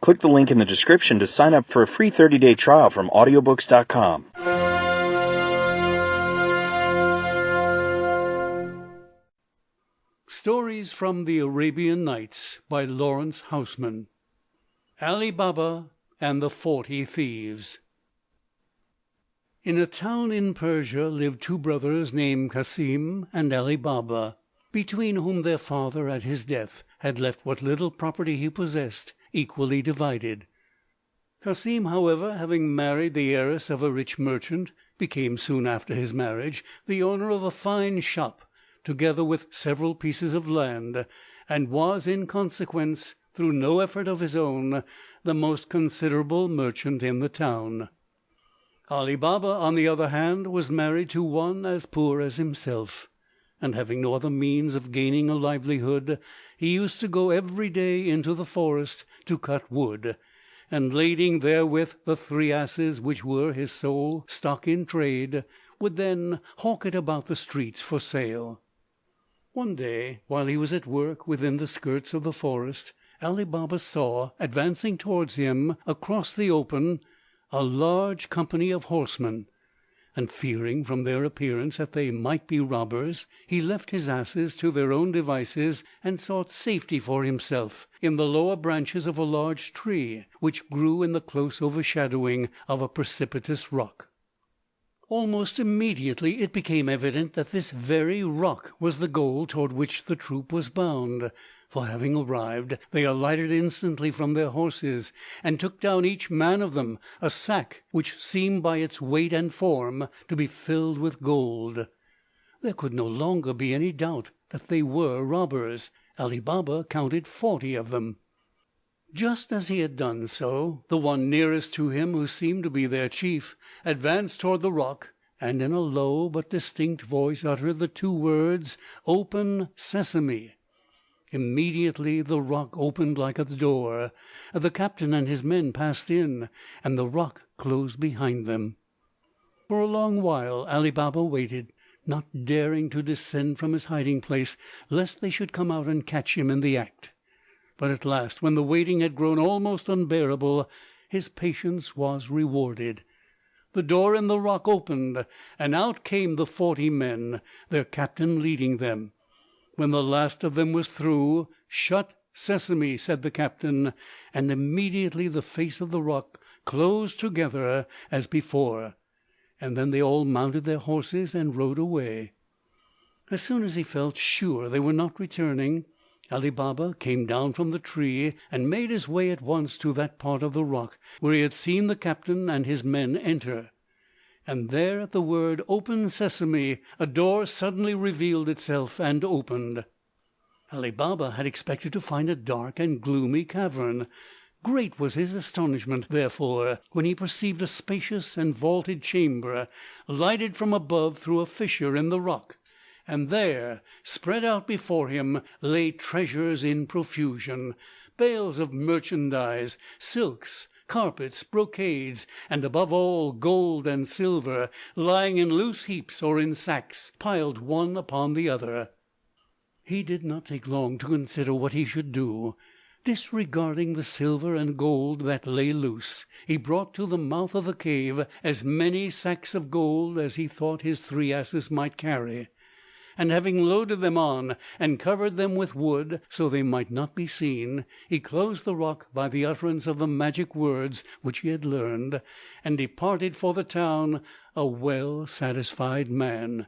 Click the link in the description to sign up for a free 30-day trial from audiobooks.com. Stories from the Arabian Nights by Lawrence Houseman. Ali Baba and the 40 Thieves. In a town in Persia lived two brothers named Cassim and Ali Baba, between whom their father at his death had left what little property he possessed equally divided. Cassim, however, having married the heiress of a rich merchant, became soon after his marriage the owner of a fine shop, together with several pieces of land, and was in consequence, through no effort of his own, the most considerable merchant in the town. Ali Baba, on the other hand, was married to one as poor as himself, and having no other means of gaining a livelihood, he used to go every day into the forest to cut wood, and lading therewith the 3 asses which were his sole stock in trade, would then hawk it about the streets for sale. One day, while he was at work within the skirts of the forest, Ali Baba saw, advancing towards him across the open, a large company of horsemen, and fearing from their appearance that they might be robbers, he left his asses to their own devices and sought safety for himself in the lower branches of a large tree which grew in the close overshadowing of a precipitous rock. Almost immediately it became evident that this very rock was the goal toward which the troop was bound, for having arrived, they alighted instantly from their horses, and took down each man of them a sack which seemed by its weight and form to be filled with gold. There could no longer be any doubt that they were robbers. Ali Baba counted 40 of them. Just as he had done so, the one nearest to him, who seemed to be their chief, advanced toward the rock, and in a low but distinct voice uttered the 2 words, "Open, Sesame." Immediately the rock opened like a door, the captain and his men passed in, and the rock closed behind them. For a long while Ali Baba waited, not daring to descend from his hiding place, lest they should come out and catch him in the act. But at last, when the waiting had grown almost unbearable, his patience was rewarded. The door in the rock opened, and out came the 40 men, their captain leading them. When the last of them was through, "Shut, Sesame," said the captain, and immediately the face of the rock closed together as before, and then they all mounted their horses and rode away. As soon as he felt sure they were not returning, Ali Baba came down from the tree and made his way at once to that part of the rock where he had seen the captain and his men enter. And there, at the word "Open, Sesame," a door suddenly revealed itself and opened. Ali Baba had expected to find a dark and gloomy cavern. Great was his astonishment, therefore, when he perceived a spacious and vaulted chamber, lighted from above through a fissure in the rock, and there, spread out before him, lay treasures in profusion, bales of merchandise, silks, carpets, brocades, and above all, gold and silver, lying in loose heaps or in sacks, piled one upon the other. He did not take long to consider what he should do. Disregarding the silver and gold that lay loose, he brought to the mouth of the cave as many sacks of gold as he thought his 3 asses might carry, and having loaded them on and covered them with wood so they might not be seen, he closed the rock by the utterance of the magic words which he had learned, and departed for the town a well satisfied man.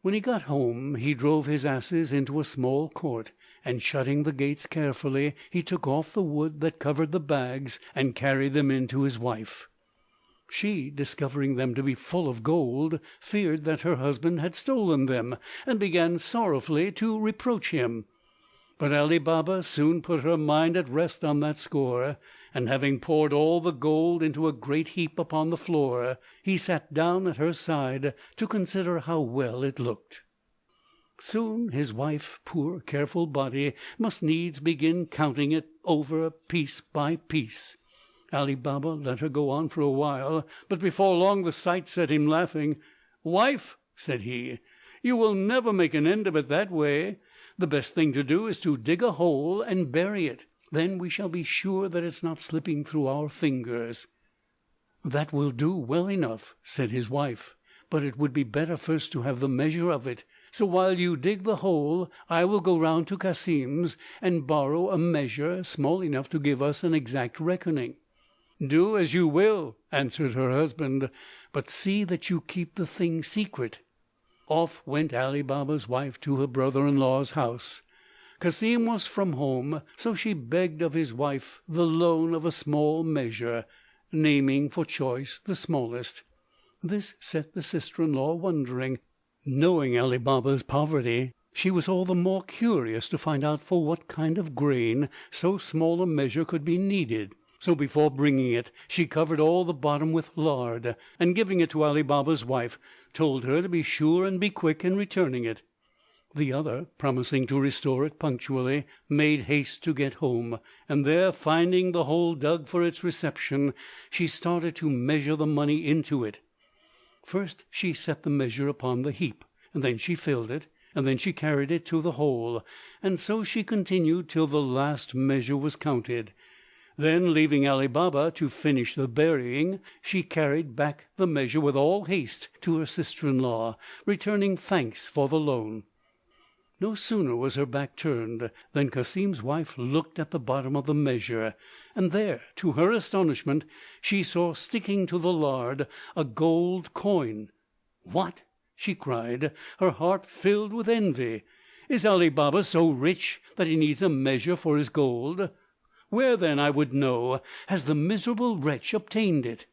When he got home he drove his asses into a small court, and shutting the gates carefully, he took off the wood that covered the bags and carried them in to his wife. She, discovering them to be full of gold, feared that her husband had stolen them, and began sorrowfully to reproach him. But Ali Baba soon put her mind at rest on that score, and having poured all the gold into a great heap upon the floor, he sat down at her side to consider how well it looked. Soon his wife, poor careful body, must needs begin counting it over piece by piece. Ali Baba let her go on for a while, but before long the sight set him laughing. "Wife," said he, "you will never make an end of it that way. The best thing to do is to dig a hole and bury it. Then we shall be sure that it's not slipping through our fingers." "That will do well enough," said his wife, "but it would be better first to have the measure of it. So while you dig the hole, I will go round to Cassim's and borrow a measure small enough to give us an exact reckoning." "Do as you will," answered her husband, "but see that you keep the thing secret." Off went Ali Baba's wife to her brother-in-law's house. Cassim was from home, so she begged of his wife the loan of a small measure, naming for choice the smallest. This set the sister-in-law wondering. Knowing Ali Baba's poverty, she was all the more curious to find out for what kind of grain so small a measure could be needed. So before bringing it, she covered all the bottom with lard, and giving it to Ali Baba's wife, told her to be sure and be quick in returning it. The other, promising to restore it punctually, made haste to get home, and there finding the hole dug for its reception, she started to measure the money into it. First she set the measure upon the heap, and then she filled it, and then she carried it to the hole, and so she continued till the last measure was counted. Then, leaving Ali Baba to finish the burying, she carried back the measure with all haste to her sister-in-law, returning thanks for the loan. No sooner was her back turned than Cassim's wife looked at the bottom of the measure, and there, to her astonishment, she saw sticking to the lard a gold coin. "What!" she cried, her heart filled with envy. "Is Ali Baba so rich that he needs a measure for his gold? Where, then, I would know, has the miserable wretch obtained it?"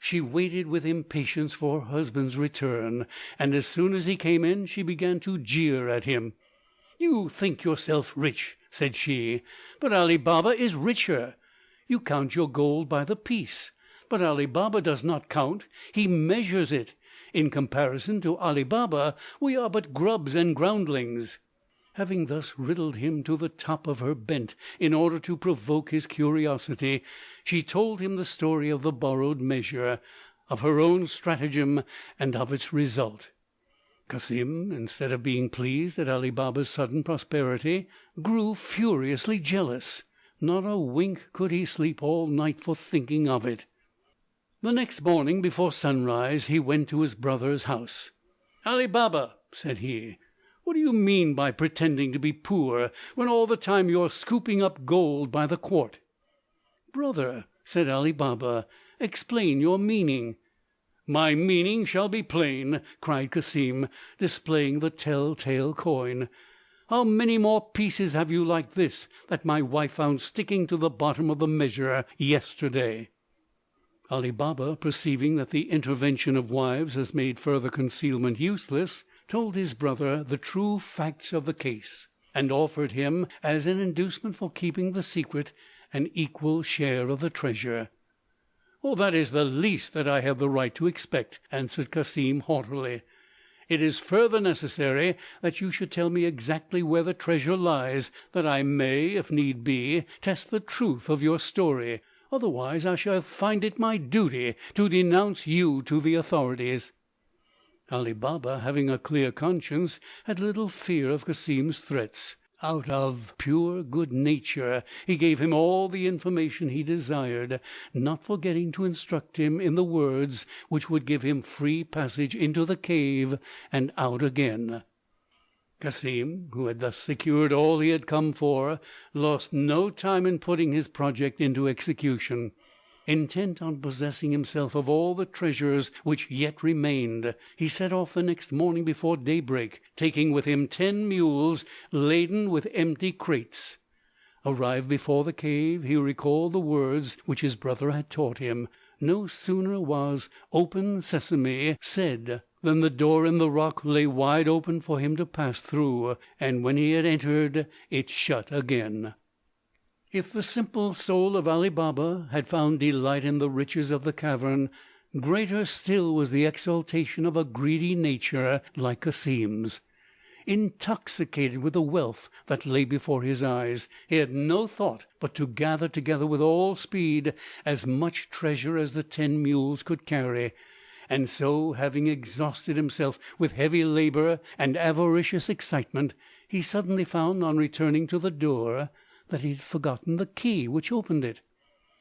She waited with impatience for her husband's return, and as soon as he came in she began to jeer at him. "You think yourself rich," said she, "but Ali Baba is richer. You count your gold by the piece, but Ali Baba does not count, he measures it. In comparison to Ali Baba we are but grubs and groundlings." Having thus riddled him to the top of her bent in order to provoke his curiosity, she told him the story of the borrowed measure, of her own stratagem, and of its result. Cassim, instead of being pleased at Ali Baba's sudden prosperity, grew furiously jealous. Not a wink could he sleep all night for thinking of it. The next morning before sunrise he went to his brother's house. "Ali Baba," said he, "what do you mean by pretending to be poor, when all the time you are scooping up gold by the quart?" "Brother," said Ali Baba, "explain your meaning." "My meaning shall be plain," cried Cassim, displaying the tell-tale coin. "How many more pieces have you like this that my wife found sticking to the bottom of the measure yesterday?" Ali Baba, perceiving that the intervention of wives has made further concealment useless, told his brother the true facts of the case, and offered him, as an inducement for keeping the secret, an equal share of the treasure. "Oh, that is the least that I have the right to expect," answered Cassim haughtily. "It is further necessary that you should tell me exactly where the treasure lies, that I may, if need be, test the truth of your story. Otherwise I shall find it my duty to denounce you to the authorities." Ali Baba, having a clear conscience, had little fear of Cassim's threats. Out of pure good nature he gave him all the information he desired, not forgetting to instruct him in the words which would give him free passage into the cave and out again. Cassim, who had thus secured all he had come for, lost no time in putting his project into execution. Intent on possessing himself of all the treasures which yet remained, he set off the next morning before daybreak, taking with him 10 mules laden with empty crates. Arrived before the cave, he recalled the words which his brother had taught him. No sooner was "Open, Sesame" said than the door in the rock lay wide open for him to pass through, and when he had entered it shut again. If the simple soul of Ali Baba had found delight in the riches of the cavern, greater still was the exaltation of a greedy nature like Cassim's. Intoxicated with the wealth that lay before his eyes, he had no thought but to gather together with all speed as much treasure as the 10 mules could carry, and so, having exhausted himself with heavy labor and avaricious excitement, he suddenly found, on returning to the door, that he had forgotten the key which opened it.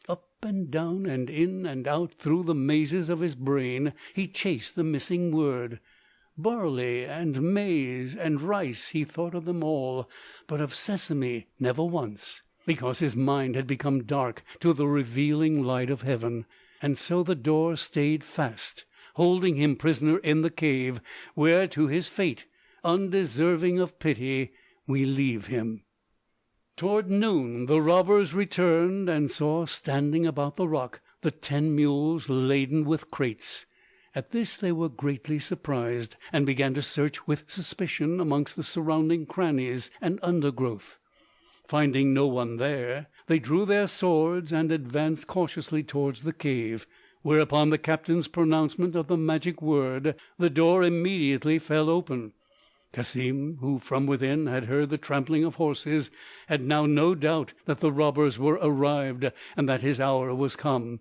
Up and down and in and out through the mazes of his brain he chased the missing word. Barley and maize and rice, he thought of them all, but of sesame never once, because his mind had become dark to the revealing light of heaven. And so the door stayed fast, holding him prisoner in the cave, where to his fate, undeserving of pity, we leave him. Toward noon the robbers returned, and saw standing about the rock the 10 mules laden with crates. At this they were greatly surprised, and began to search with suspicion amongst the surrounding crannies and undergrowth. Finding no one there, they drew their swords and advanced cautiously towards the cave, whereupon the captain's pronouncement of the magic word, the door immediately fell open. Cassim, who from within had heard the trampling of horses, had now no doubt that the robbers were arrived, and that his hour was come.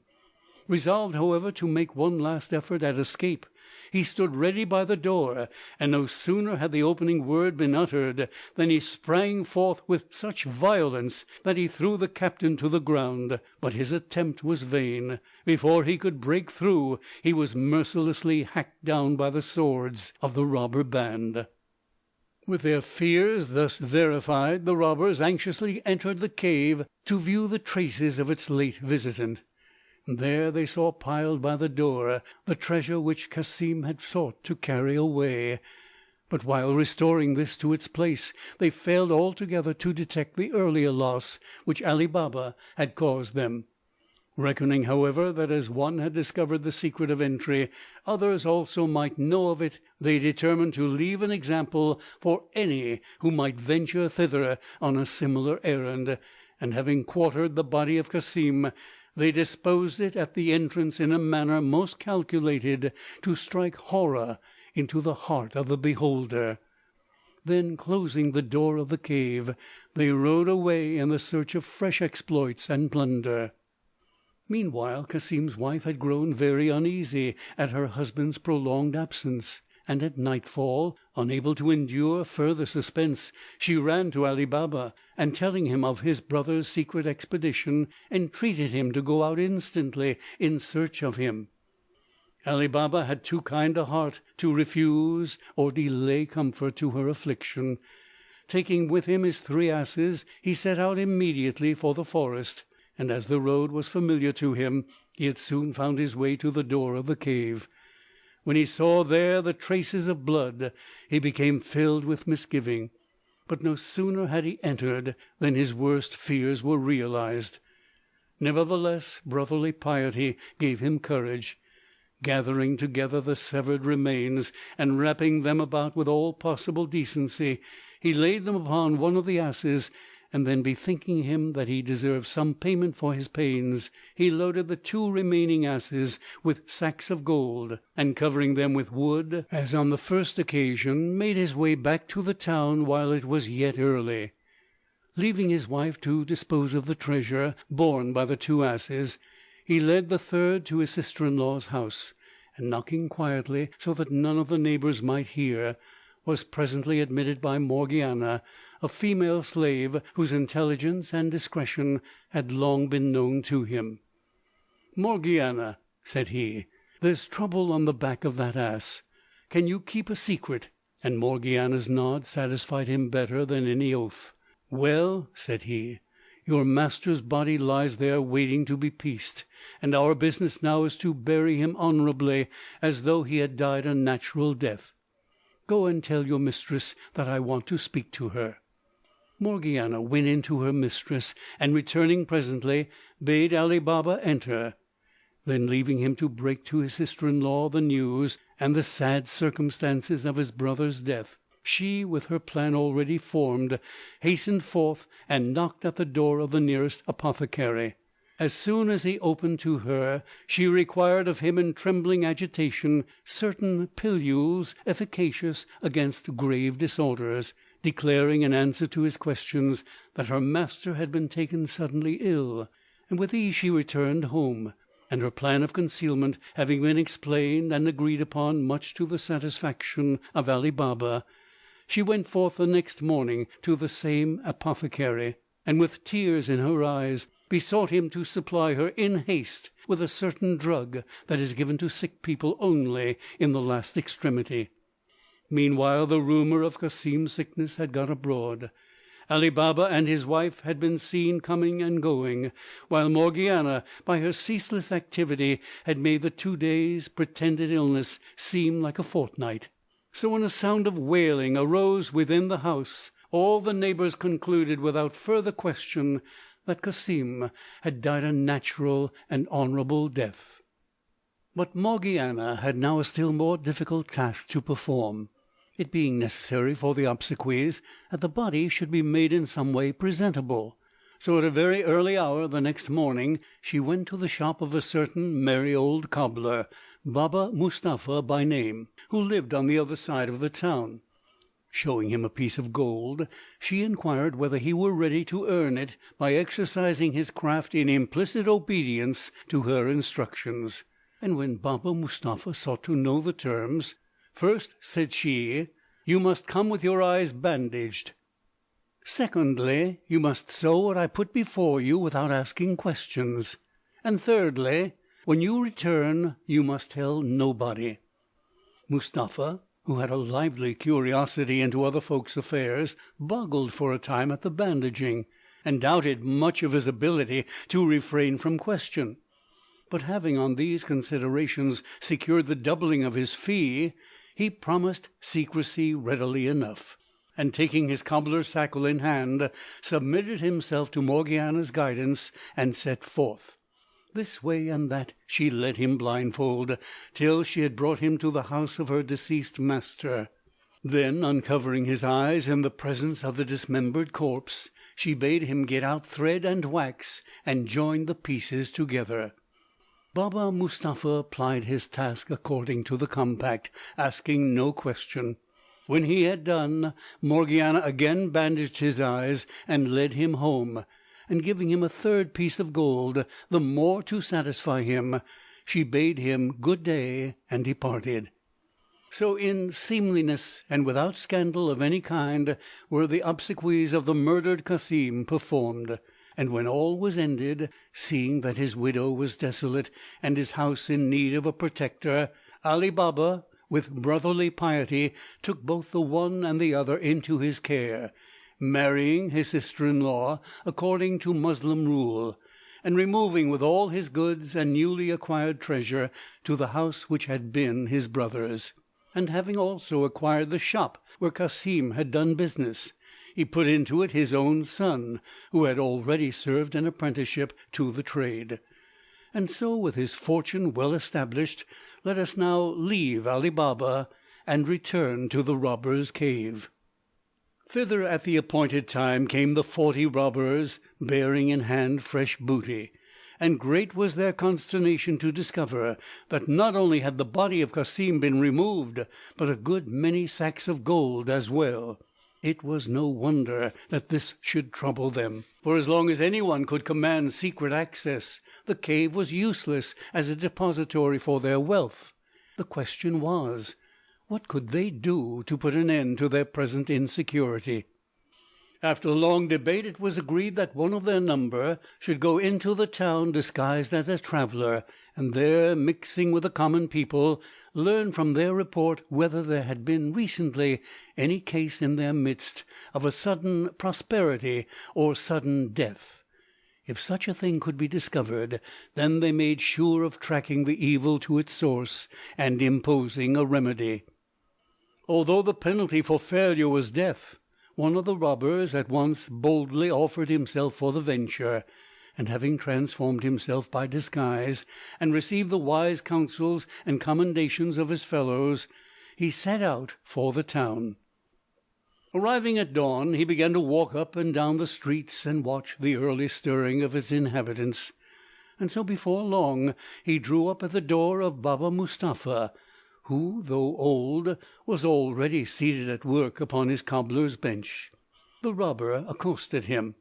Resolved, however, to make one last effort at escape, he stood ready by the door, and no sooner had the opening word been uttered than he sprang forth with such violence that he threw the captain to the ground. But his attempt was vain. Before he could break through, he was mercilessly hacked down by the swords of the robber band. With their fears thus verified, the robbers anxiously entered the cave to view the traces of its late visitant. There they saw piled by the door the treasure which Cassim had sought to carry away. But while restoring this to its place, they failed altogether to detect the earlier loss which Ali Baba had caused them. Reckoning, however, that as one had discovered the secret of entry, others also might know of it, they determined to leave an example for any who might venture thither on a similar errand, and having quartered the body of Cassim, they disposed it at the entrance in a manner most calculated to strike horror into the heart of the beholder. Then, closing the door of the cave, they rode away in the search of fresh exploits and plunder. Meanwhile Cassim's wife had grown very uneasy at her husband's prolonged absence, and at nightfall, unable to endure further suspense, she ran to Ali Baba, and telling him of his brother's secret expedition, entreated him to go out instantly in search of him. Ali Baba had too kind a heart to refuse or delay comfort to her affliction. Taking with him his 3 asses, he set out immediately for the forest, and as the road was familiar to him, he had soon found his way to the door of the cave. When he saw there the traces of blood, he became filled with misgiving. But no sooner had he entered than his worst fears were realized. Nevertheless, brotherly piety gave him courage. Gathering together the severed remains, and wrapping them about with all possible decency, he laid them upon one of the asses, and then, bethinking him that he deserved some payment for his pains, he loaded the 2 remaining asses with sacks of gold, and covering them with wood as on the first occasion, made his way back to the town while it was yet early. Leaving his wife to dispose of the treasure borne by the 2 asses, he led the third to his sister-in-law's house, and knocking quietly so that none of the neighbours might hear, was presently admitted by Morgiana, a female slave whose intelligence and discretion had long been known to him. "Morgiana," said he, "there's trouble on the back of that ass. Can you keep a secret?" And Morgiana's nod satisfied him better than any oath. "Well," said he, "your master's body lies there waiting to be pieced, and our business now is to bury him honourably, as though he had died a natural death. Go and tell your mistress that I want to speak to her." Morgiana went in to her mistress, and returning presently, bade Ali Baba enter. Then, leaving him to break to his sister-in-law the news and the sad circumstances of his brother's death, she, with her plan already formed, hastened forth and knocked at the door of the nearest apothecary. As soon as he opened to her, she required of him in trembling agitation certain pilules efficacious against grave disorders, declaring in answer to his questions that her master had been taken suddenly ill, and with these she returned home, and her plan of concealment having been explained and agreed upon much to the satisfaction of Ali Baba, she went forth the next morning to the same apothecary. and with tears in her eyes besought him to supply her in haste with a certain drug that is given to sick people only in the last extremity. Meanwhile the rumour of Cassim's sickness had got abroad. Ali Baba and his wife had been seen coming and going, while Morgiana, by her ceaseless activity, had made the 2 days' pretended illness seem like a fortnight. So when a sound of wailing arose within the house, all the neighbours concluded without further question that Cassim had died a natural and honourable death. But Morgiana had now a still more difficult task to perform, it being necessary for the obsequies that the body should be made in some way presentable. So at a very early hour the next morning she went to the shop of a certain merry old cobbler, Baba Mustapha by name, who lived on the other side of the town. Showing him a piece of gold, she inquired whether he were ready to earn it by exercising his craft in implicit obedience to her instructions. And when Baba Mustapha sought to know the terms, "First," said she, "you must come with your eyes bandaged. Secondly, you must sew what I put before you without asking questions. And thirdly, when you return you must tell nobody." Mustapha, who had a lively curiosity into other folks' affairs, boggled for a time at the bandaging, and doubted much of his ability to refrain from question. But having on these considerations secured the doubling of his fee, he promised secrecy readily enough, and taking his cobbler's tackle in hand, submitted himself to Morgiana's guidance, and set forth. This way and that she led him blindfold, till she had brought him to the house of her deceased master. Then, uncovering his eyes in the presence of the dismembered corpse, she bade him get out thread and wax, and join the pieces together. Baba Mustapha plied his task according to the compact, asking no question. When he had done, Morgiana again bandaged his eyes and led him home, and giving him a third piece of gold, the more to satisfy him, she bade him good day and departed. So in seemliness and without scandal of any kind were the obsequies of the murdered Cassim performed. And when all was ended, seeing that his widow was desolate and his house in need of a protector, Ali Baba, with brotherly piety, took both the one and the other into his care, marrying his sister-in-law according to Moslem rule, and removing with all his goods and newly acquired treasure to the house which had been his brother's. And having also acquired the shop where Cassim had done business, he put into it his own son, who had already served an apprenticeship to the trade. And so, with his fortune well established, let us now leave Ali Baba and return to the robbers' cave. Thither at the appointed time came the 40 robbers, bearing in hand fresh booty, and great was their consternation to discover that not only had the body of Cassim been removed, but a good many sacks of gold as well. It was no wonder that this should trouble them, for as long as anyone could command secret access, the cave was useless as a depository for their wealth. The question was, what could they do to put an end to their present insecurity? After long debate it was agreed that one of their number should go into the town disguised as a traveller, and there, mixing with the common people, learn from their report whether there had been recently any case in their midst of a sudden prosperity or sudden death. If such a thing could be discovered, then they made sure of tracking the evil to its source and imposing a remedy. Although the penalty for failure was death, one of the robbers at once boldly offered himself for the venture, and having transformed himself by disguise, and received the wise counsels and commendations of his fellows, he set out for the town. Arriving at dawn, he began to walk up and down the streets and watch the early stirring of its inhabitants, and so before long he drew up at the door of Baba Mustapha, who, though old, was already seated at work upon his cobbler's bench. The robber accosted him.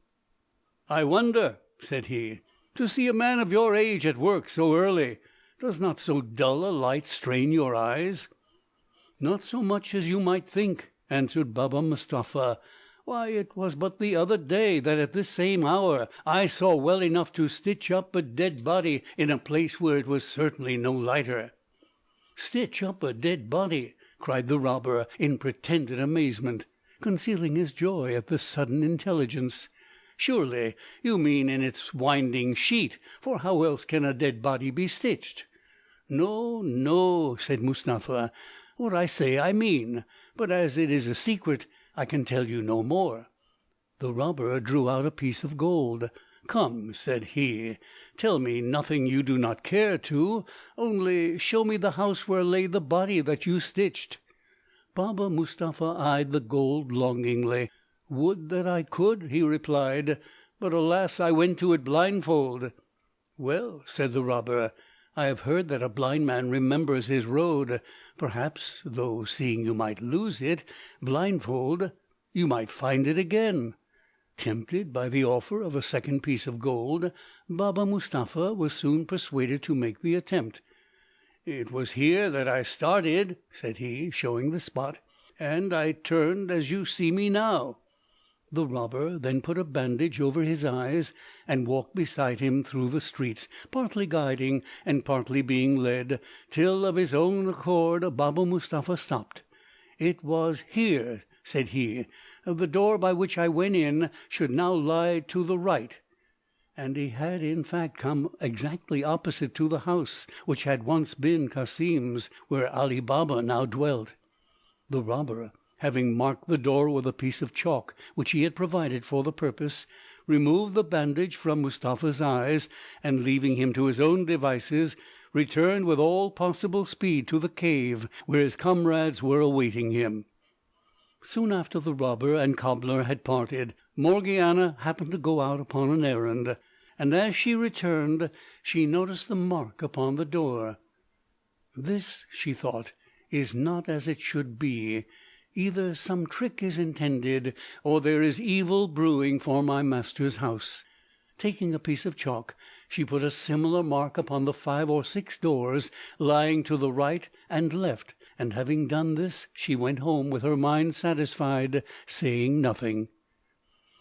"I wonder," said he, "to see a man of your age at work so early. Does not so dull a light strain your eyes?" "Not so much as you might think," answered Baba Mustapha. Why, it was but the other day that at this same hour I saw well enough to stitch up a dead body in a place where it was certainly no lighter." "Stitch up a dead body!" cried the robber in pretended amazement, concealing his joy at this sudden intelligence. "Surely you mean in its winding sheet, for how else can a dead body be stitched?" "No, no," said Mustapha. "What I say I mean, but as it is a secret I can tell you no more." The robber drew out a piece of gold. "Come," said he, "tell me nothing you do not care to, only show me the house where lay the body that you stitched." Baba Mustapha eyed the gold longingly. "Would that I could," he replied, "but alas, I went to it blindfold." "Well," said the robber, "I have heard that a blind man remembers his road. Perhaps, though seeing you might lose it blindfold, you might find it again." Tempted by the offer of a second piece of gold, Baba Mustapha was soon persuaded to make the attempt. "It was here that I started," said he, showing the spot, "and I turned as you see me now." The robber then put a bandage over his eyes and walked beside him through the streets, partly guiding and partly being led, till of his own accord Baba Mustapha stopped. "It was here," said he, "the door by which I went in should now lie to the right." And he had in fact come exactly opposite to the house which had once been Cassim's, where Ali Baba now dwelt. The robber, having marked the door with a piece of chalk which he had provided for the purpose, removed the bandage from Mustapha's eyes, and leaving him to his own devices, returned with all possible speed to the cave where his comrades were awaiting him. Soon after the robber and cobbler had parted, Morgiana happened to go out upon an errand, and as she returned she noticed the mark upon the door. "This," she thought, "is not as it should be. Either some trick is intended, or there is evil brewing for my master's house." Taking a piece of chalk, she put a similar mark upon the 5 or 6 doors lying to the right and left, and having done this she went home with her mind satisfied, saying nothing.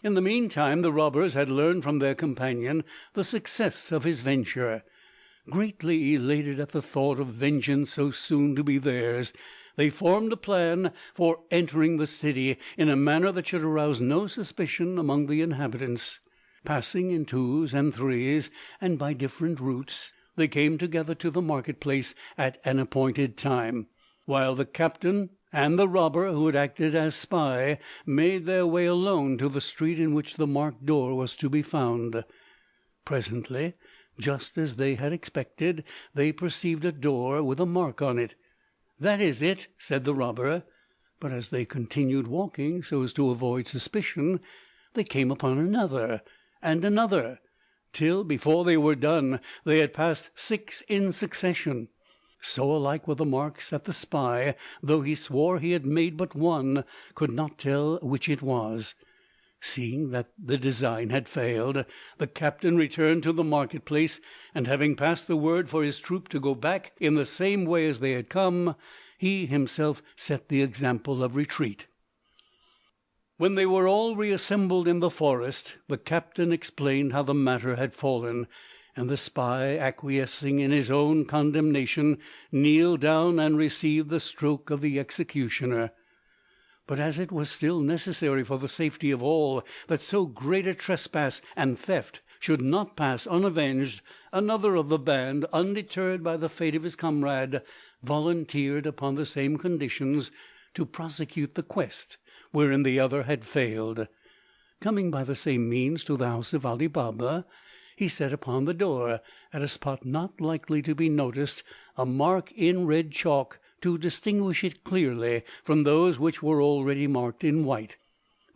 In the meantime the robbers had learned from their companion the success of his venture. Greatly elated at the thought of vengeance so soon to be theirs, they formed a plan for entering the city in a manner that should arouse no suspicion among the inhabitants. Passing in 2s and 3s, and by different routes, they came together to the market-place at an appointed time, while the captain and the robber who had acted as spy made their way alone to the street in which the marked door was to be found. Presently, just as they had expected, they perceived a door with a mark on it. "That is it," said the robber. But as they continued walking so as to avoid suspicion, they came upon another and another, till before they were done they had passed 6 in succession. So alike were the marks that the spy, though he swore he had made but one, could not tell which it was. Seeing that the design had failed, the captain returned to the market-place, and having passed the word for his troop to go back in the same way as they had come, he himself set the example of retreat. When they were all reassembled in the forest, the captain explained how the matter had fallen, and the spy, acquiescing in his own condemnation, kneeled down and received the stroke of the executioner. But as it was still necessary for the safety of all that so great a trespass and theft should not pass unavenged, another of the band, undeterred by the fate of his comrade, volunteered, upon the same conditions, to prosecute the quest wherein the other had failed. Coming by the same means to the house of Ali Baba, he set upon the door, at a spot not likely to be noticed, a mark in red chalk, to distinguish it clearly from those which were already marked in white.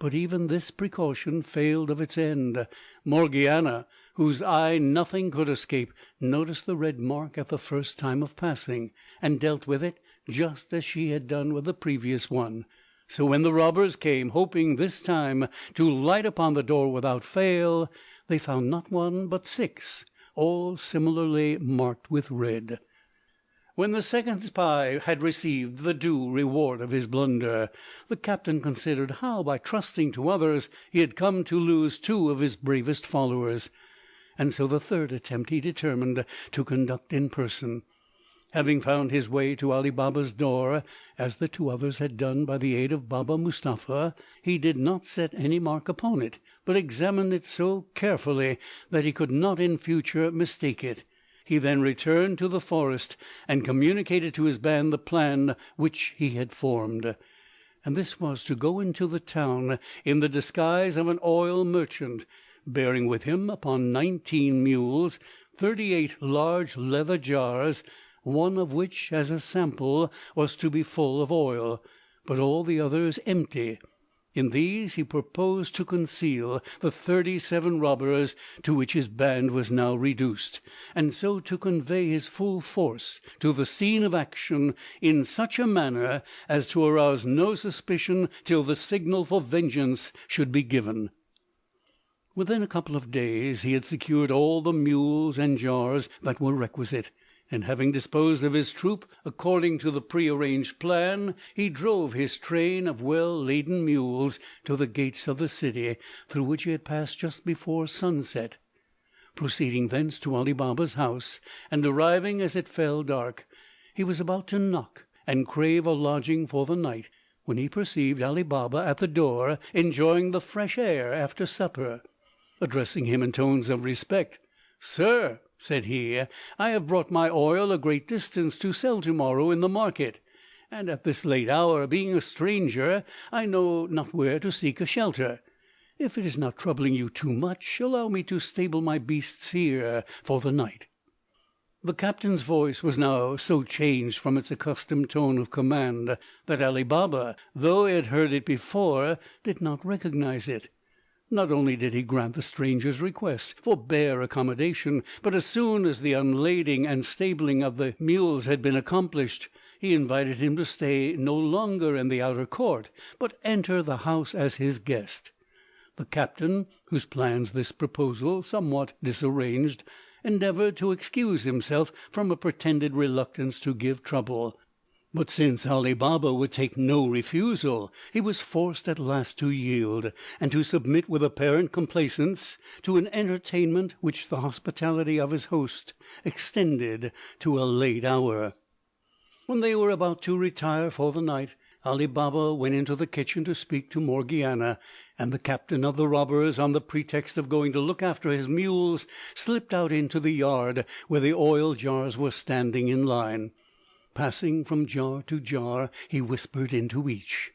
But even this precaution failed of its end. Morgiana, whose eye nothing could escape, noticed the red mark at the first time of passing, and dealt with it just as she had done with the previous one. So when the robbers came, hoping this time to light upon the door without fail, they found not one but 6, all similarly marked with red. When the second spy had received the due reward of his blunder, the captain considered how, by trusting to others, he had come to lose two of his bravest followers, and so the third attempt he determined to conduct in person. Having found his way to Ali Baba's door, as the two others had done by the aid of Baba Mustapha, he did not set any mark upon it, but examined it so carefully that he could not in future mistake it. He then returned to the forest and communicated to his band the plan which he had formed, and this was to go into the town in the disguise of an oil merchant, bearing with him upon 19 mules 38 large leather jars, one of which, as a sample, was to be full of oil, but all the others empty. In these he proposed to conceal the 37 robbers to which his band was now reduced, and so to convey his full force to the scene of action in such a manner as to arouse no suspicion till the signal for vengeance should be given. Within a couple of days he had secured all the mules and jars that were requisite, and having disposed of his troop according to the prearranged plan, he drove his train of well-laden mules to the gates of the city, through which he had passed just before sunset. Proceeding thence to Ali Baba's house, and arriving as it fell dark, he was about to knock and crave a lodging for the night, when he perceived Ali Baba at the door, enjoying the fresh air after supper. Addressing him in tones of respect, "Sir," said he, "I have brought my oil a great distance to sell tomorrow in the market, and at this late hour, being a stranger, I know not where to seek a shelter. If it is not troubling you too much, allow me to stable my beasts here for the night." The captain's voice was now so changed from its accustomed tone of command that Ali Baba, though he had heard it before, did not recognize it. Not only did he grant the stranger's request for bare accommodation, but as soon as the unlading and stabling of the mules had been accomplished, he invited him to stay no longer in the outer court, but enter the house as his guest. The captain, whose plans this proposal somewhat disarranged, endeavored to excuse himself from a pretended reluctance to give trouble. But since Ali Baba would take no refusal, he was forced at last to yield, and to submit with apparent complaisance to an entertainment which the hospitality of his host extended to a late hour. When they were about to retire for the night, Ali Baba went into the kitchen to speak to Morgiana, and the captain of the robbers, on the pretext of going to look after his mules, slipped out into the yard where the oil jars were standing in line. Passing from jar to jar, he whispered into each,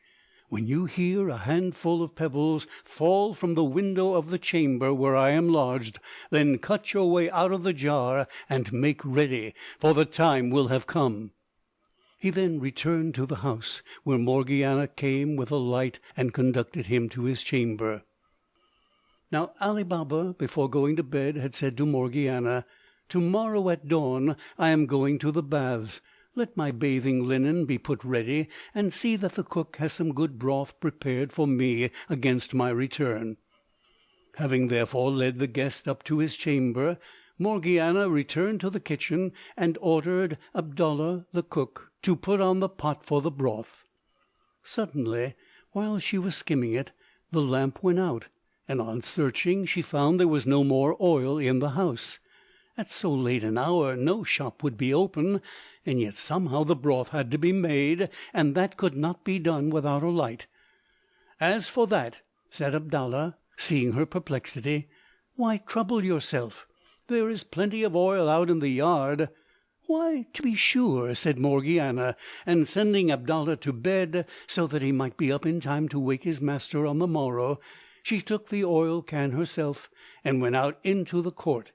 "When you hear a handful of pebbles fall from the window of the chamber where I am lodged, then cut your way out of the jar and make ready, for the time will have come." He then returned to the house, where Morgiana came with a light and conducted him to his chamber. Now Ali Baba, before going to bed, had said to Morgiana, "Tomorrow at dawn I am going to the baths. Let my bathing linen be put ready, and see that the cook has some good broth prepared for me against my return." Having therefore led the guest up to his chamber, Morgiana returned to the kitchen and ordered Abdallah, the cook, to put on the pot for the broth. Suddenly, while she was skimming it, the lamp went out, and on searching she found there was no more oil in the house. At so late an hour no shop would be open, and yet somehow the broth had to be made, and that could not be done without a light. "As for that," said Abdallah, seeing her perplexity, "why trouble yourself? There is plenty of oil out in the yard." "Why, to be sure," said Morgiana, and sending Abdallah to bed, so that he might be up in time to wake his master on the morrow, she took the oil can herself and went out into the court.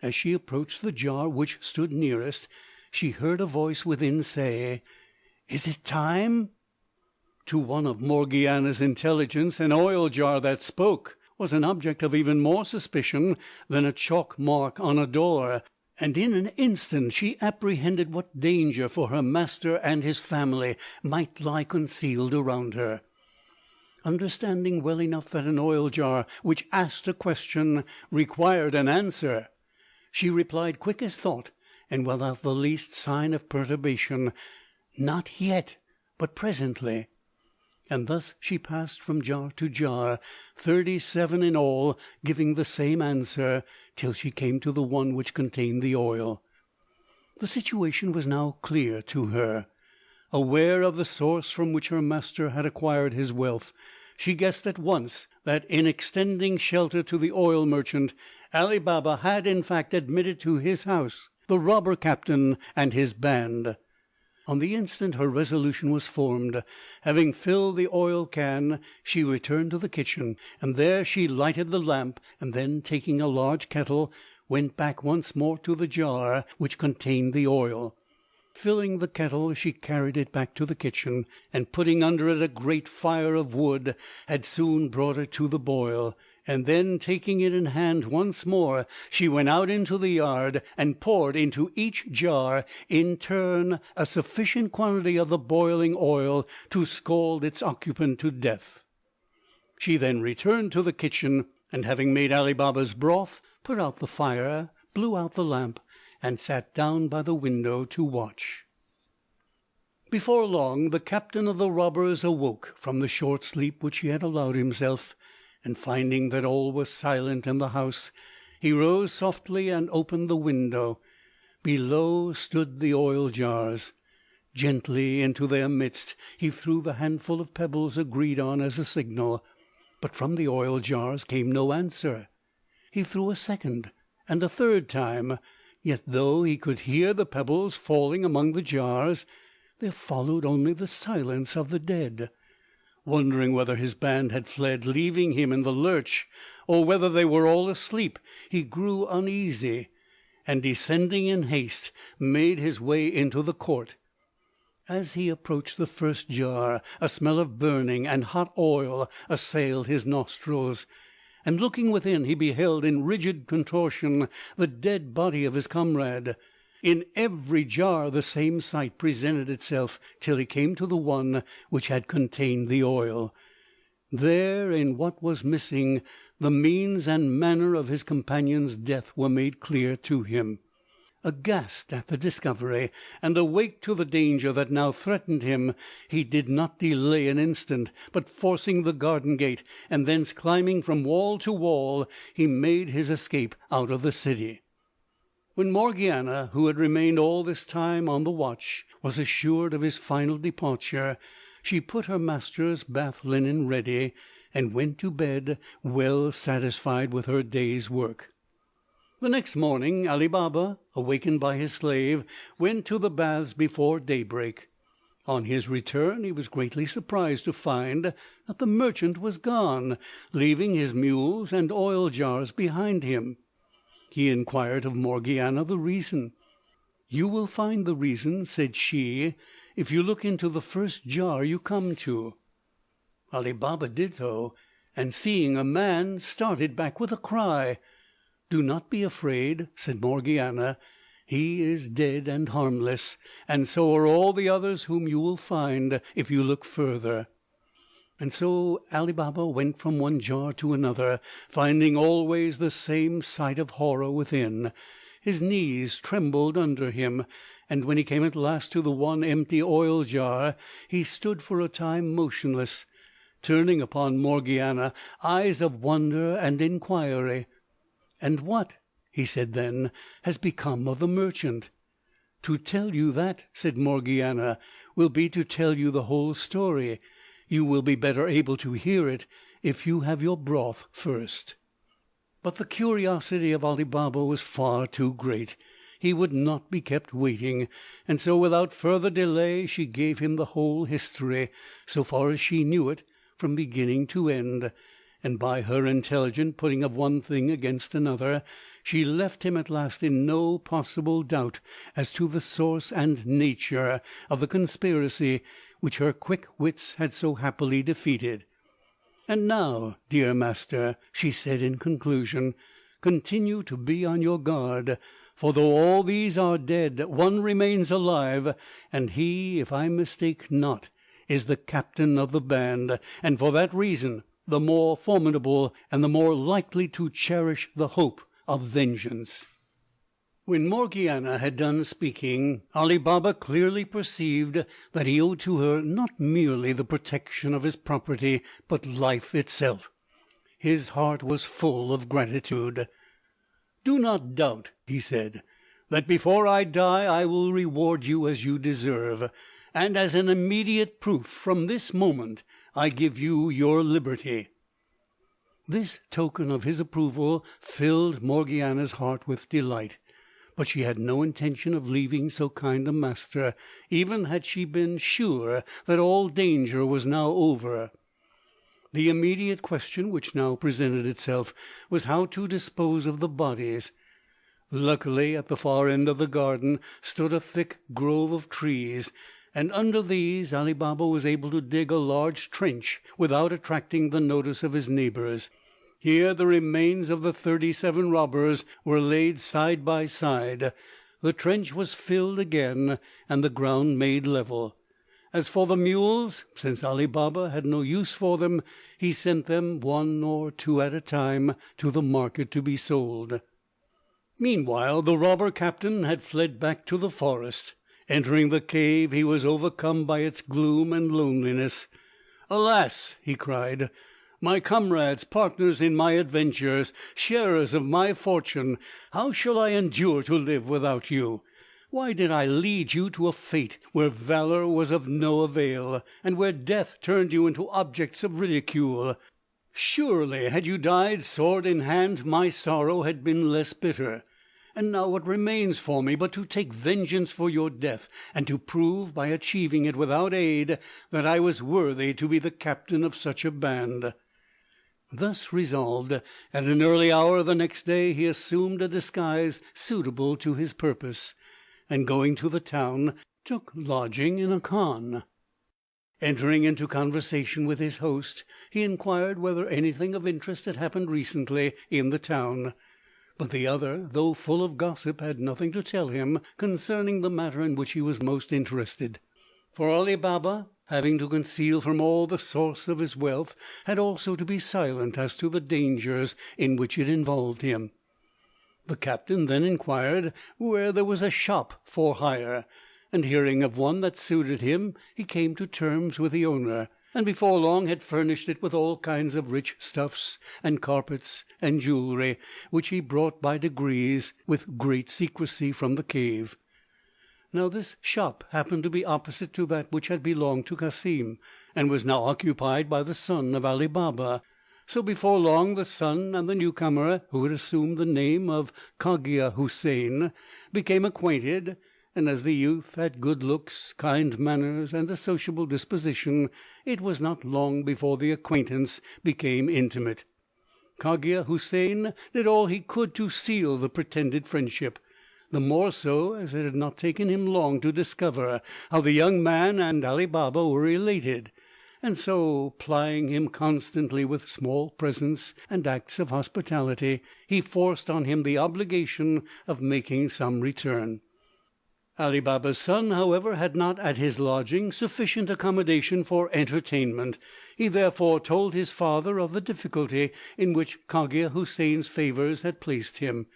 As she approached the jar which stood nearest, she heard a voice within say, "Is it time?" To one of Morgiana's intelligence, an oil jar that spoke was an object of even more suspicion than a chalk mark on a door, and in an instant she apprehended what danger for her master and his family might lie concealed around her. Understanding well enough that an oil jar which asked a question required an answer, she replied quick as thought, and without the least sign of perturbation. "Not yet, but presently." And thus she passed from jar to jar, 37 in all, giving the same answer, till she came to the one which contained the oil. The situation was now clear to her. Aware of the source from which her master had acquired his wealth, she guessed at once that in extending shelter to the oil merchant, Ali Baba had in fact admitted to his house the robber captain and his band. On the instant her resolution was formed. Having filled the oil can, she returned to the kitchen, and there she lighted the lamp, and then, taking a large kettle, went back once more to the jar which contained the oil. Filling the kettle, she carried it back to the kitchen, and putting under it a great fire of wood, had soon brought it to the boil. And then, taking it in hand once more, she went out into the yard, and poured into each jar in turn a sufficient quantity of the boiling oil to scald its occupant to death. She then returned to the kitchen, and having made Ali Baba's broth, put out the fire, blew out the lamp, and sat down by the window to watch. Before long the captain of the robbers awoke from the short sleep which he had allowed himself, and finding that all was silent in the house, he rose softly and opened the window. Below stood the oil jars. Gently into their midst he threw the handful of pebbles agreed on as a signal, but from the oil jars came no answer. He threw a second and a third time, yet though he could hear the pebbles falling among the jars, there followed only the silence of the dead. Wondering whether his band had fled, leaving him in the lurch, or whether they were all asleep, he grew uneasy, and descending in haste, made his way into the court. As he approached the first jar, a smell of burning and hot oil assailed his nostrils, and looking within, he beheld in rigid contortion the dead body of his comrade. In every jar the same sight presented itself, till he came to the one which had contained the oil. There, in what was missing, the means and manner of his companion's death were made clear to him. Aghast at the discovery, and awake to the danger that now threatened him, he did not delay an instant, but forcing the garden gate, and thence climbing from wall to wall, he made his escape out of the city. When Morgiana, who had remained all this time on the watch, was assured of his final departure, she put her master's bath linen ready, and went to bed, well satisfied with her day's work. The next morning Ali Baba, awakened by his slave, went to the baths before daybreak. On his return he was greatly surprised to find that the merchant was gone, leaving his mules and oil jars behind him. He inquired of Morgiana the reason. "You will find the reason," said she, "if you look into the first jar you come to." Ali Baba did so, and seeing a man, started back with a cry. "Do not be afraid," said Morgiana. "He is dead and harmless, and so are all the others whom you will find if you look further." And so Ali Baba went from one jar to another, finding always the same sight of horror within. His knees trembled under him, and when he came at last to the one empty oil jar, he stood for a time motionless, turning upon Morgiana eyes of wonder and inquiry. "And what," he said then, "has become of the merchant?" "To tell you that," said Morgiana, "will be to tell you the whole story. You will be better able to hear it if you have your broth first." But the curiosity of Ali Baba was far too great. He would not be kept waiting, and so without further delay she gave him the whole history, so far as she knew it, from beginning to end, and by her intelligent putting of one thing against another, she left him at last in no possible doubt as to the source and nature of the conspiracy which her quick wits had so happily defeated. "And now, dear master," she said in conclusion, "continue to be on your guard, for though all these are dead, one remains alive, and he, if I mistake not, is the captain of the band, and for that reason the more formidable and the more likely to cherish the hope of vengeance." When Morgiana had done speaking, Ali Baba clearly perceived that he owed to her not merely the protection of his property, but life itself. His heart was full of gratitude. "Do not doubt," he said, "that before I die I will reward you as you deserve, and as an immediate proof, from this moment I give you your liberty." This token of his approval filled Morgiana's heart with delight. But she had no intention of leaving so kind a master, even had she been sure that all danger was now over. The immediate question which now presented itself was how to dispose of the bodies. Luckily, at the far end of the garden stood a thick grove of trees, and under these Ali Baba was able to dig a large trench without attracting the notice of his neighbours. Here the remains of the 37 robbers were laid side by side. The trench was filled again, and the ground made level. As for the mules, since Ali Baba had no use for them, he sent them, one or two at a time, to the market to be sold. Meanwhile the robber captain had fled back to the forest. Entering the cave, he was overcome by its gloom and loneliness. "Alas!" he cried, "my comrades, partners in my adventures, sharers of my fortune, how shall I endure to live without you? Why did I lead you to a fate where valor was of no avail, and where death turned you into objects of ridicule? Surely, had you died sword in hand, my sorrow had been less bitter. And now what remains for me but to take vengeance for your death, and to prove, by achieving it without aid, that I was worthy to be the captain of such a band?" Thus resolved, at an early hour the next day he assumed a disguise suitable to his purpose, and going to the town, took lodging in a khan. Entering into conversation with his host, he inquired whether anything of interest had happened recently in the town. But the other, though full of gossip, had nothing to tell him concerning the matter in which he was most interested. For Ali Baba, having to conceal from all the source of his wealth, had also to be silent as to the dangers in which it involved him. The captain then inquired where there was a shop for hire, and hearing of one that suited him, he came to terms with the owner, and before long had furnished it with all kinds of rich stuffs and carpets and jewellery, which he brought by degrees with great secrecy from the cave. Now this shop happened to be opposite to that which had belonged to Cassim, and was now occupied by the son of Ali Baba. So before long the son and the newcomer, who had assumed the name of Cogia Houssain, became acquainted, and as the youth had good looks, kind manners, and a sociable disposition, it was not long before the acquaintance became intimate. Cogia Houssain did all he could to seal the pretended friendship, the more so as it had not taken him long to discover how the young man and Ali Baba were related, and so, plying him constantly with small presents and acts of hospitality, he forced on him the obligation of making some return. Ali Baba's son, however, had not at his lodging sufficient accommodation for entertainment. He therefore told his father of the difficulty in which Cogia Houssain's favours had placed him,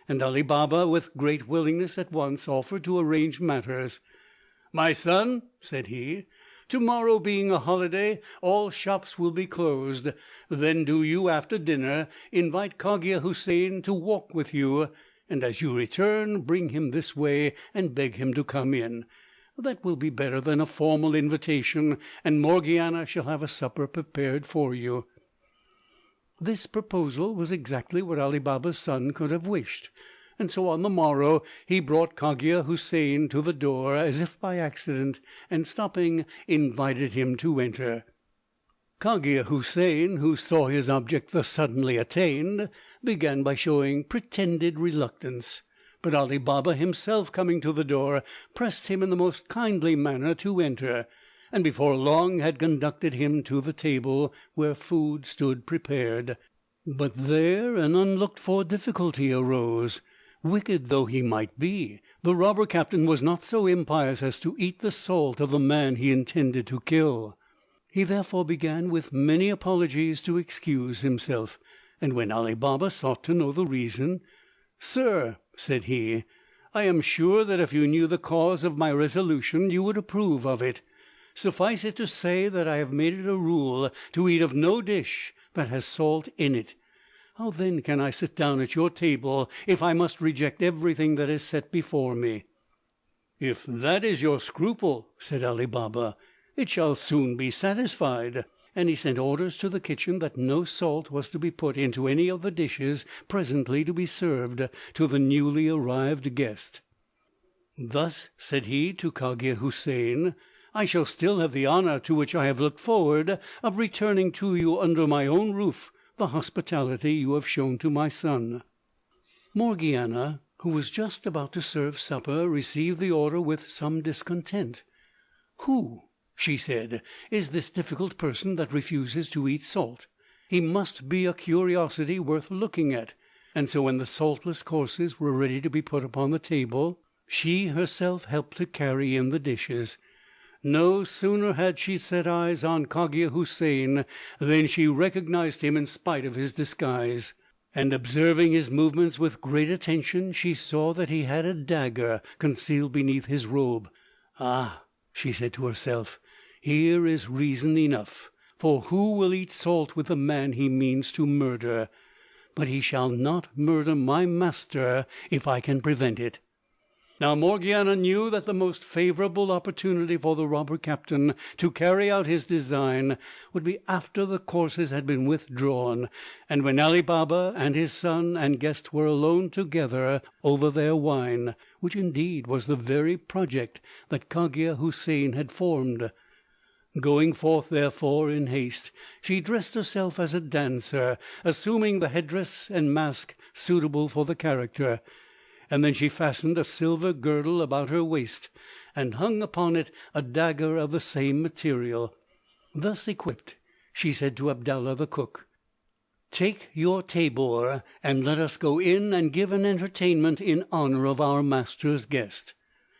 and Ali Baba with great willingness at once offered to arrange matters. "My son," said he, "to-morrow being a holiday, all shops will be closed. Then do you, after dinner, invite Cogia Houssain to walk with you, and as you return, bring him this way and beg him to come in. That will be better than a formal invitation, and Morgiana shall have a supper prepared for you." This proposal was exactly what Ali Baba's son could have wished, and so on the morrow he brought Cogia Houssain to the door as if by accident, and stopping, invited him to enter. Cogia Houssain, who saw his object thus suddenly attained, began by showing pretended reluctance, but Ali Baba himself, coming to the door, pressed him in the most kindly manner to enter, and before long had conducted him to the table where food stood prepared. But there an unlooked for difficulty arose. Wicked though he might be, the robber captain was not so impious as to eat the salt of the man he intended to kill. He therefore began with many apologies to excuse himself, and when Ali Baba sought to know the reason, "Sir," said he, I am sure that if you knew the cause of my resolution you would approve of it. Suffice it to say that I have made it a rule to eat of no dish that has salt in it. How then can I sit down at your table if I must reject everything that is set before me?" "If that is your scruple," said Ali Baba, "it shall soon be satisfied." And he sent orders to the kitchen that no salt was to be put into any of the dishes presently to be served to the newly arrived guest. "Thus," said he to Cogia Houssain, "I shall still have the honour to which I have looked forward of returning to you under my own roof the hospitality you have shown to my son." Morgiana, who was just about to serve supper, received the order with some discontent. "Who," she said, "is this difficult person that refuses to eat salt? He must be a curiosity worth looking at." And so when the saltless courses were ready to be put upon the table, she herself helped to carry in the dishes. No sooner had she set eyes on Cogia Houssain than she recognized him in spite of his disguise, and observing his movements with great attention, she saw that he had a dagger concealed beneath his robe. "Ah," she said to herself, "here is reason enough, for who will eat salt with the man he means to murder? But he shall not murder my master if I can prevent it." Now Morgiana knew that the most favourable opportunity for the robber captain to carry out his design would be after the courses had been withdrawn, and when Ali Baba and his son and guest were alone together over their wine, which indeed was the very project that Cogia Houssain had formed. Going forth, therefore, in haste, she dressed herself as a dancer, assuming the headdress and mask suitable for the character, and then she fastened a silver girdle about her waist, and hung upon it a dagger of the same material. Thus equipped, she said to Abdallah the cook, "Take your tabor, and let us go in and give an entertainment in honour of our master's guest."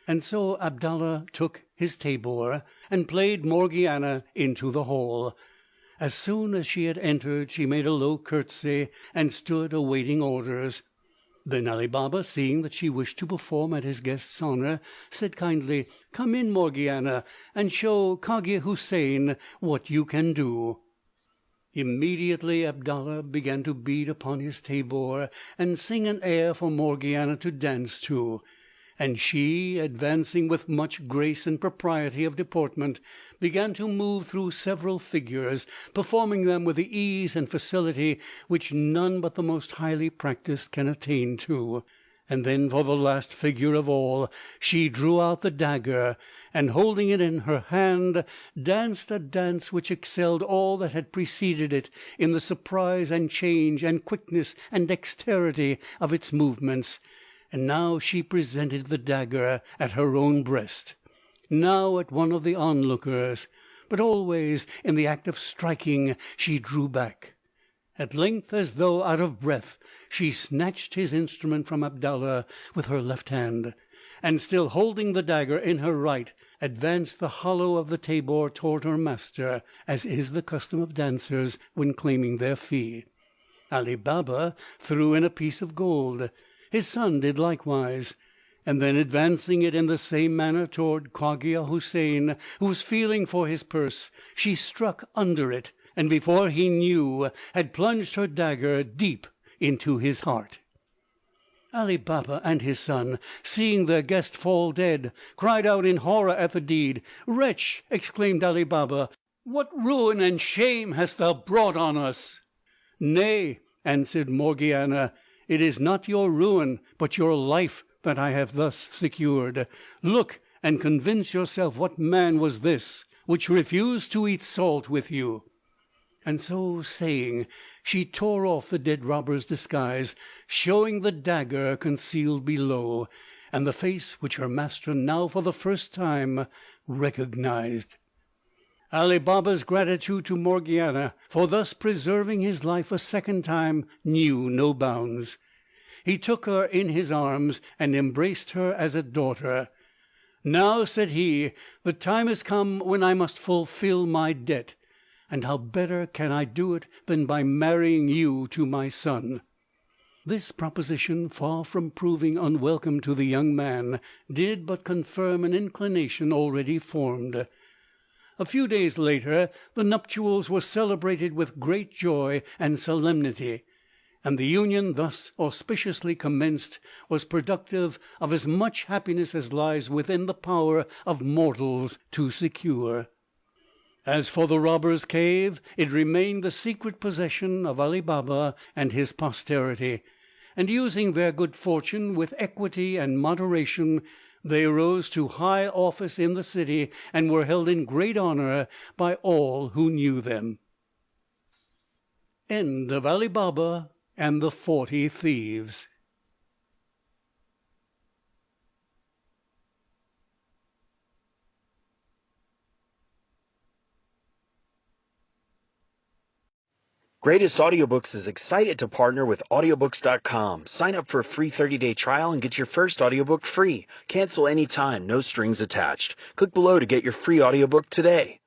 And so Abdallah took his tabor, and played Morgiana into the hall. As soon as she had entered, she made a low curtsey, and stood awaiting orders. Then Ali Baba, seeing that she wished to perform at his guest's honour, said kindly, "Come in, Morgiana, and show Cogia Houssain what you can do." Immediately Abdallah began to beat upon his tabor, and sing an air for Morgiana to dance to. And she, advancing with much grace and propriety of deportment, began to move through several figures, performing them with the ease and facility which none but the most highly practised can attain to. And then, for the last figure of all, she drew out the dagger, and holding it in her hand, danced a dance which excelled all that had preceded it in the surprise and change and quickness and dexterity of its movements. And now she presented the dagger at her own breast, now at one of the onlookers, but always in the act of striking she drew back. At length, as though out of breath, she snatched his instrument from Abdallah with her left hand, and still holding the dagger in her right, advanced the hollow of the tabor toward her master, as is the custom of dancers when claiming their fee. Ali Baba threw in a piece of gold. His son did likewise, and then advancing it in the same manner toward Cogia Houssain, who was feeling for his purse, she struck under it, and before he knew had plunged her dagger deep into his heart. Ali Baba and his son, seeing their guest fall dead, cried out in horror at the deed. "Wretch!" exclaimed Ali Baba, "what ruin and shame hast thou brought on us?" "Nay," answered Morgiana, "it is not your ruin, but your life that I have thus secured. Look, and convince yourself what man was this which refused to eat salt with you." And so saying, she tore off the dead robber's disguise, showing the dagger concealed below, and the face which her master now for the first time recognized. Ali Baba's gratitude to Morgiana for thus preserving his life a second time knew no bounds. He took her in his arms and embraced her as a daughter. "Now," said he, "the time is come when I must fulfil my debt, and how better can I do it than by marrying you to my son?" This proposition, far from proving unwelcome to the young man, did but confirm an inclination already formed. A few days later the nuptials were celebrated with great joy and solemnity, and the union thus auspiciously commenced was productive of as much happiness as lies within the power of mortals to secure. As for the robbers' cave, it remained the secret possession of Ali Baba and his posterity, and using their good fortune with equity and moderation, they rose to high office in the city and were held in great honor by all who knew them. End of Ali Baba and the 40 Thieves. Greatest Audiobooks is excited to partner with audiobooks.com. Sign up for a free 30-day trial and get your first audiobook free. Cancel anytime, no strings attached. Click below to get your free audiobook today.